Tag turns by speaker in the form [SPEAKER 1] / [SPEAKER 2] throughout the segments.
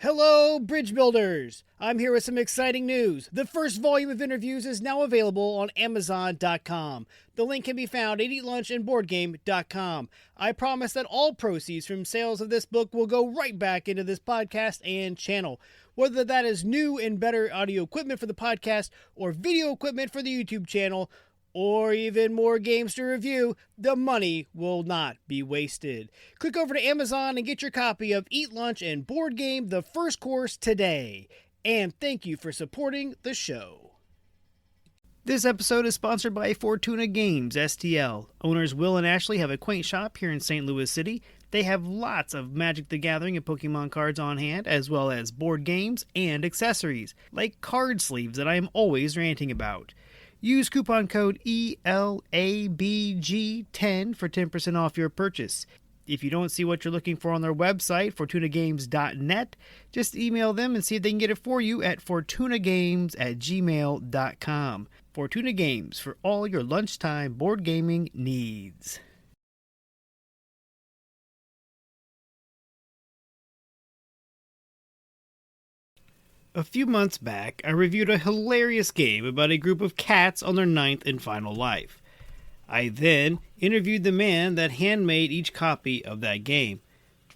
[SPEAKER 1] Hello, bridge builders! I'm here with some exciting news. The first volume of interviews is now available on Amazon.com. The link can be found at eatlunchandboardgame.com. I promise that all proceeds from sales of this book will go right back into this podcast and channel. Whether that is new and better audio equipment for the podcast, or video equipment for the YouTube channel, or even more games to review, the money will not be wasted. Click over to Amazon and get your copy of Eat Lunch and Board Game, the first course today. And thank you for supporting the show. This episode is sponsored by Fortuna Games, STL. Owners Will and Ashley have a quaint shop here in St. Louis City. They have lots of Magic the Gathering and Pokemon cards on hand, as well as board games and accessories, like card sleeves that I am always ranting about. Use coupon code ELABG10 for 10% off your purchase. If you don't see what you're looking for on their website, fortunagames.net, just email them and see if they can get it for you at fortunagames@gmail.com. Fortuna Games, for all your lunchtime board gaming needs. A few months back, I reviewed a hilarious game about a group of cats on their 9th and final life. I then interviewed the man that handmade each copy of that game.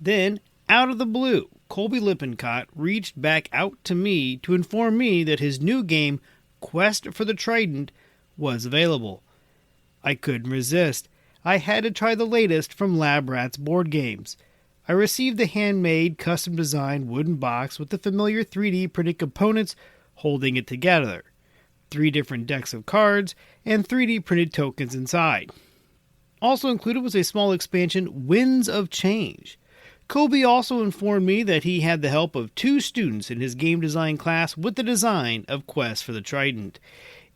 [SPEAKER 1] Then, out of the blue, Colby Lippencott reached back out to me to inform me that his new game, Quest for the Trident, was available. I couldn't resist. I had to try the latest from Lab Rat's board games. I received the handmade, custom-designed wooden box with the familiar 3D printed components holding it together, 3 different decks of cards, and 3D printed tokens inside. Also included was a small expansion, Winds of Change. Colby also informed me that he had the help of 2 students in his game design class with the design of Quest for the Trident.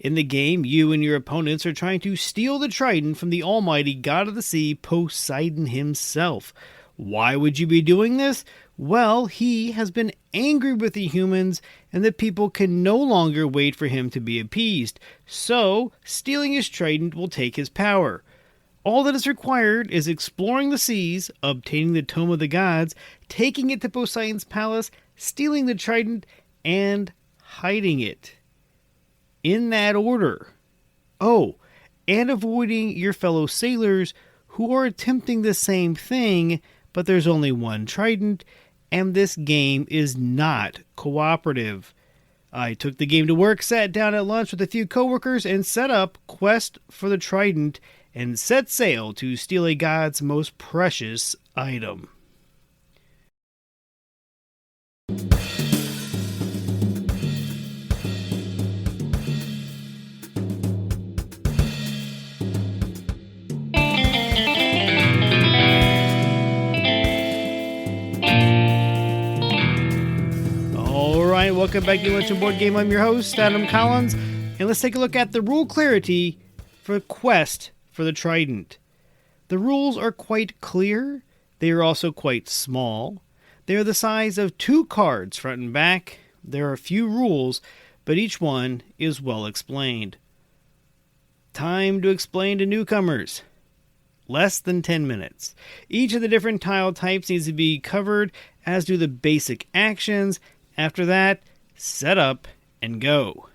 [SPEAKER 1] In the game, you and your opponents are trying to steal the Trident from the almighty god of the sea, Posiedon himself. Why would you be doing this? Well, he has been angry with the humans, and the people can no longer wait for him to be appeased. So, stealing his trident will take his power. All that is required is exploring the seas, obtaining the Tome of the gods, taking it to Poseidon's palace, stealing the trident, and hiding it. In that order. Oh, and avoiding your fellow sailors who are attempting the same thing, but there's only one trident, and this game is not cooperative. I took the game to work, sat down at lunch with a few coworkers, and set up Quest for the Trident, and set sail to steal a god's most precious item. Welcome back to Lunch and Board Game. I'm your host, Adam Collins, and let's take a look at the rule clarity for Quest for the Trident. The rules are quite clear. They are also quite small. They are the size of 2 cards front and back. There are a few rules, but each one is well explained. Time to explain to newcomers. Less than 10 minutes. Each of the different tile types needs to be covered, as do the basic actions. After that, set up and go.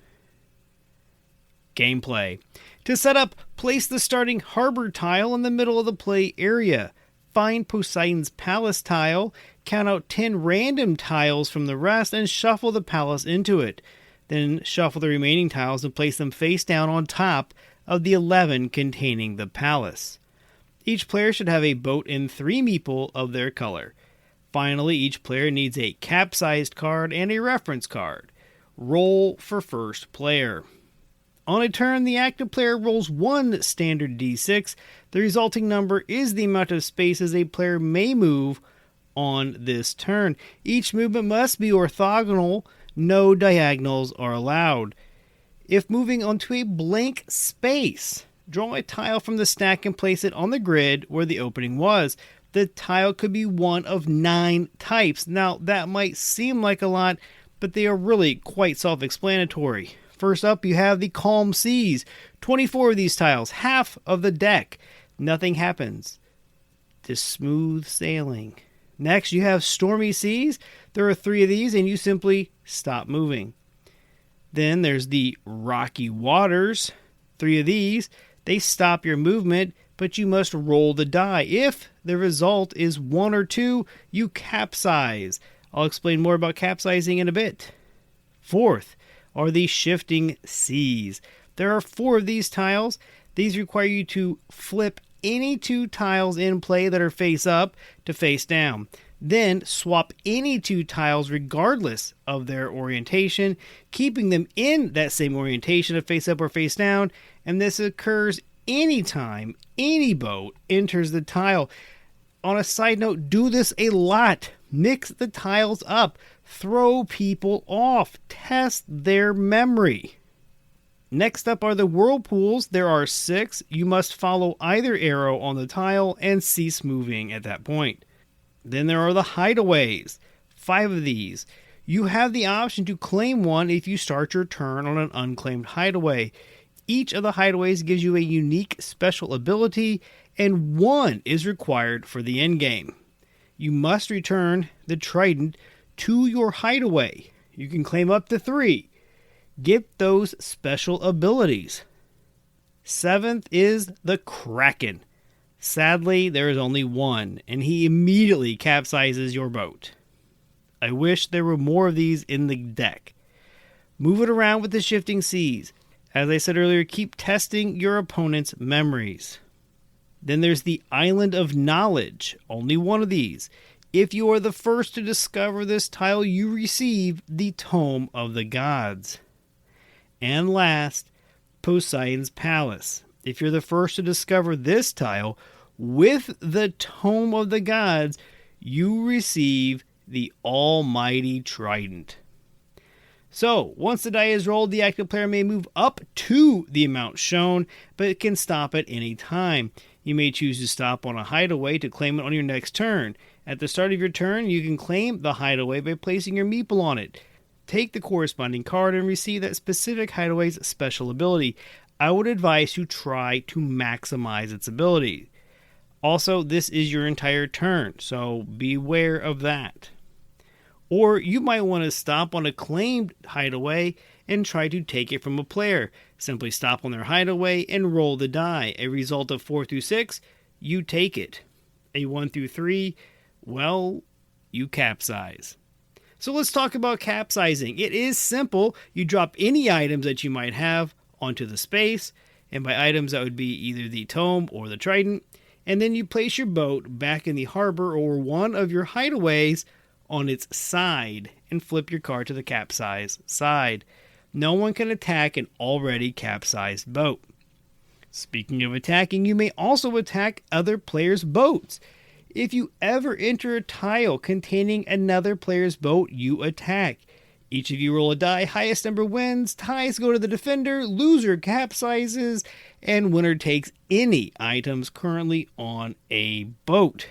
[SPEAKER 1] Gameplay. To set up, place the starting harbor tile in the middle of the play area. Find Poseidon's palace tile, count out 10 random tiles from the rest, and shuffle the palace into it. Then shuffle the remaining tiles and place them face down on top of the 11 containing the palace. Each player should have a boat and 3 meeple of their color. Finally, each player needs a capsized card and a reference card. Roll for first player. On a turn, the active player rolls 1 standard d6. The resulting number is the amount of spaces a player may move on this turn. Each movement must be orthogonal. No diagonals are allowed. If moving onto a blank space, draw a tile from the stack and place it on the grid where the opening was. The tile could be one of 9 types. Now, that might seem like a lot, but they are really quite self-explanatory. First up, you have the Calm Seas. 24 of these tiles, half of the deck. Nothing happens. Just smooth sailing. Next, you have stormy seas. There are 3 of these, and you simply stop moving. Then there's the rocky waters. 3 of these. They stop your movement, but you must roll the die. If the result is 1 or 2, you capsize. I'll explain more about capsizing in a bit. Fourth are the shifting seas. There are 4 of these tiles. These require you to flip any 2 tiles in play that are face up to face down. Then swap any 2 tiles regardless of their orientation, keeping them in that same orientation of face up or face down, and this occurs anytime any boat enters the tile. On a side note, do this a lot. Mix the tiles up. Throw people off. Test their memory. Next up are the whirlpools. There are 6. You must follow either arrow on the tile and cease moving at that point. Then there are the hideaways. 5 of these. You have the option to claim one if you start your turn on an unclaimed hideaway. Each of the hideaways gives you a unique special ability, and 1 is required for the endgame. You must return the Trident to your hideaway. You can claim up to 3. Get those special abilities. 7th is the Kraken. Sadly, there is only 1, and he immediately capsizes your boat. I wish there were more of these in the deck. Move it around with the shifting seas. As I said earlier, keep testing your opponent's memories. Then there's the Island of Knowledge. Only 1 of these. If you are the first to discover this tile, you receive the Tome of the Gods. And last, Poseidon's Palace. If you're the first to discover this tile, with the Tome of the Gods, you receive the almighty Trident. So, once the die is rolled, the active player may move up to the amount shown, but it can stop at any time. You may choose to stop on a hideaway to claim it on your next turn. At the start of your turn, you can claim the hideaway by placing your meeple on it. Take the corresponding card and receive that specific hideaway's special ability. I would advise you try to maximize its ability. Also, this is your entire turn, so beware of that. Or you might want to stop on a claimed hideaway and try to take it from a player. Simply stop on their hideaway and roll the die. A result of 4 through 6, you take it. A 1 through 3, well, you capsize. So let's talk about capsizing. It is simple. You drop any items that you might have onto the space, and by items that would be either the Tome or the Trident, and then you place your boat back in the harbor or one of your hideaways on its side and flip your car to the capsized side. No one can attack an already capsized boat. Speaking of attacking, you may also attack other players' boats. If you ever enter a tile containing another player's boat, you attack. Each of you roll a die, highest number wins, ties go to the defender, loser capsizes, and winner takes any items currently on a boat.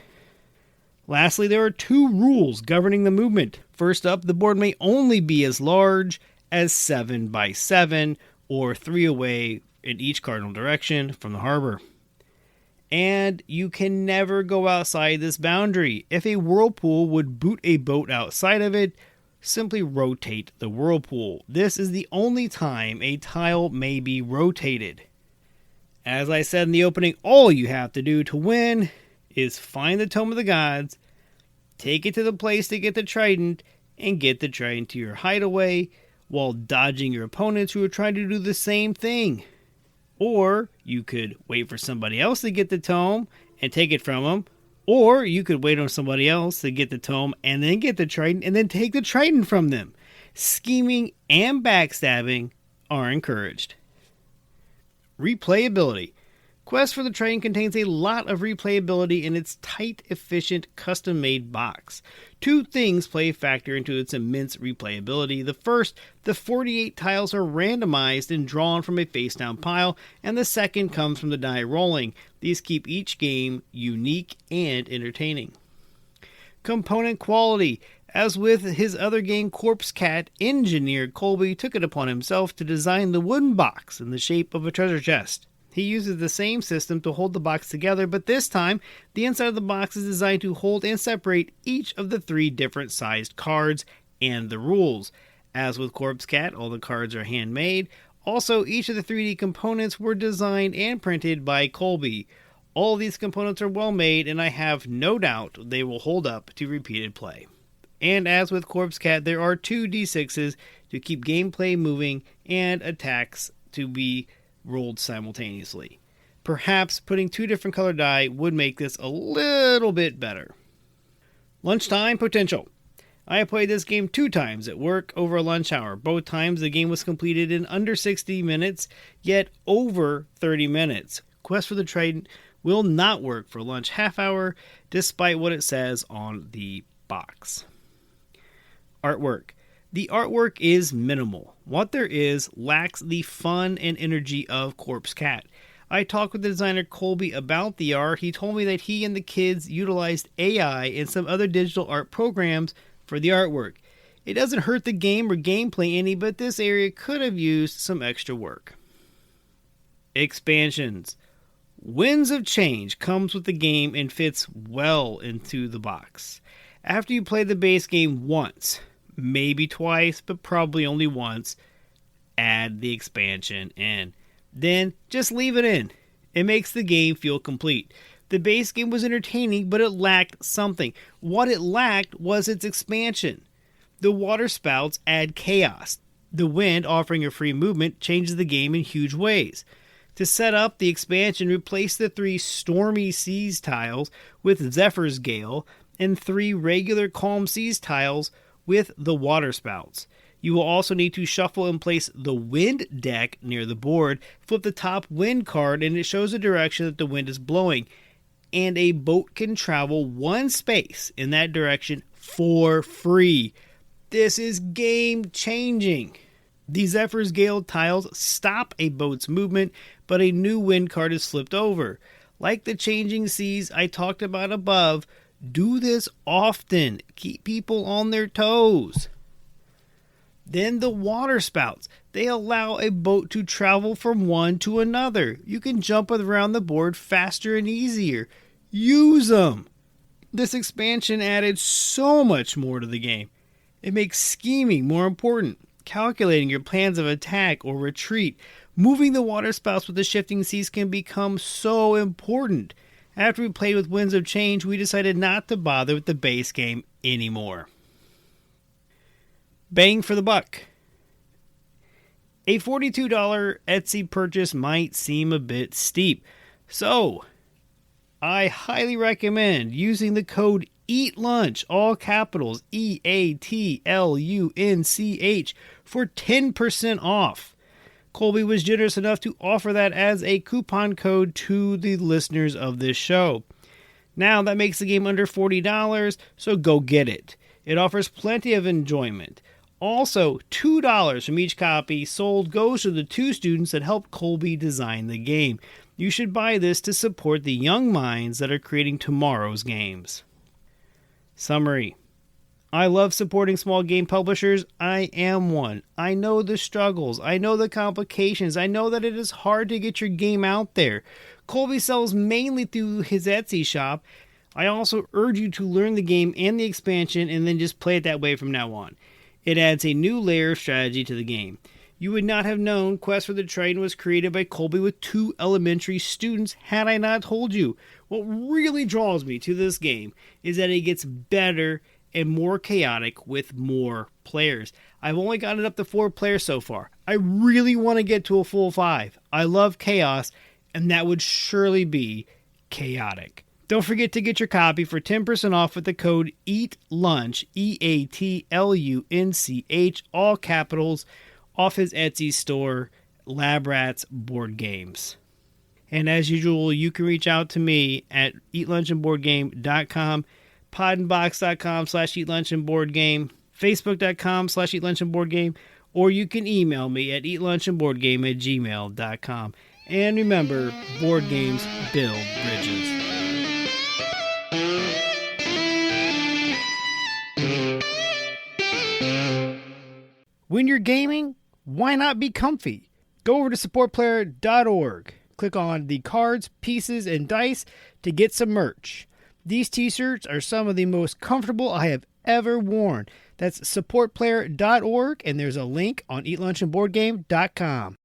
[SPEAKER 1] Lastly, there are 2 rules governing the movement. First up, the board may only be as large as 7 by 7, or 3 away in each cardinal direction from the harbor. And you can never go outside this boundary. If a whirlpool would boot a boat outside of it, simply rotate the whirlpool. This is the only time a tile may be rotated. As I said in the opening, all you have to do to win is find the Tome of the Gods, take it to the place to get the Trident, and get the Trident to your hideaway while dodging your opponents who are trying to do the same thing. Or you could wait for somebody else to get the Tome and take it from them. Or you could wait on somebody else to get the Tome and then get the Trident and then take the Trident from them. Scheming and backstabbing are encouraged. Replayability. Quest for the Trident contains a lot of replayability in its tight, efficient, custom-made box. 2 things play a factor into its immense replayability. The first, the 48 tiles are randomized and drawn from a face-down pile, and the second comes from the die rolling. These keep each game unique and entertaining. Component quality. As with his other game, Corpse Cat, engineer Colby took it upon himself to design the wooden box in the shape of a treasure chest. He uses the same system to hold the box together, but this time, the inside of the box is designed to hold and separate each of the 3 different sized cards and the rules. As with Corpse Cat, all the cards are handmade. Also, each of the 3D components were designed and printed by Colby. All of these components are well made, and I have no doubt they will hold up to repeated play. And as with Corpse Cat, there are 2 D6s to keep gameplay moving and attacks to be rolled simultaneously. Perhaps putting 2 different colored die would make this a little bit better. Lunchtime potential. I have played this game 2 times at work over a lunch hour. Both times the game was completed in under 60 minutes, yet over 30 minutes. Quest for the Trident will not work for lunch half hour, despite what it says on the box. Artwork. The artwork is minimal. What there is lacks the fun and energy of Corpse Cat. I talked with the designer Colby about the art. He told me that he and the kids utilized AI and some other digital art programs for the artwork. It doesn't hurt the game or gameplay any, but this area could have used some extra work. Expansions. Winds of Change comes with the game and fits well into the box. After you play the base game once, maybe twice, but probably only once, add the expansion in. Then just leave it in. It makes the game feel complete. The base game was entertaining, but it lacked something. What it lacked was its expansion. The water spouts add chaos. The wind, offering a free movement, changes the game in huge ways. To set up the expansion, replace the 3 Stormy Seas tiles with Zephyr's Gale and 3 regular Calm Seas tiles with the water spouts. You will also need to shuffle and place the wind deck near the board. Flip the top wind card and it shows the direction that the wind is blowing. And a boat can travel 1 space in that direction for free. This is game changing. The Zephyr's Gale tiles stop a boat's movement, but a new wind card is flipped over. Like the changing seas I talked about above, do this often. Keep people on their toes. Then the water spouts. They allow a boat to travel from one to another. You can jump around the board faster and easier. Use them. This expansion added so much more to the game. It makes scheming more important. Calculating your plans of attack or retreat. Moving the water spouts with the shifting seas can become so important. After we played with Winds of Change, we decided not to bother with the base game anymore. Bang for the buck. A $42 Etsy purchase might seem a bit steep, so I highly recommend using the code EATLUNCH, all capitals, EATLUNCH, for 10% off. Colby was generous enough to offer that as a coupon code to the listeners of this show. Now that makes the game under $40, so go get it. It offers plenty of enjoyment. Also, $2 from each copy sold goes to the 2 students that helped Colby design the game. You should buy this to support the young minds that are creating tomorrow's games. Summary. I love supporting small game publishers. I am one. I know the struggles. I know the complications. I know that it is hard to get your game out there. Colby sells mainly through his Etsy shop. I also urge you to learn the game and the expansion and then just play it that way from now on. It adds a new layer of strategy to the game. You would not have known Quest for the Trident was created by Colby with 2 elementary students had I not told you. What really draws me to this game is that it gets better and more chaotic with more players. I've only gotten it up to 4 players so far. I really want to get to a full 5. I love chaos, and that would surely be chaotic. Don't forget to get your copy for 10% off with the code EATLUNCH, EATLUNCH, all capitals, off his Etsy store, Lab Rats Board Games. And as usual, you can reach out to me at eatlunchandboardgame.com, podandbox.com/eatlunchandboardgame, facebook.com/eatlunchandboardgame, or you can email me at eatlunchandboardgame@gmail.com. And remember, board games build bridges. When you're gaming, why not be comfy? Go over to supportplayer.org. click on the cards, pieces, and dice to get some merch. These t-shirts are some of the most comfortable I have ever worn. That's supportplayer.org, and there's a link on eatlunchandboardgame.com.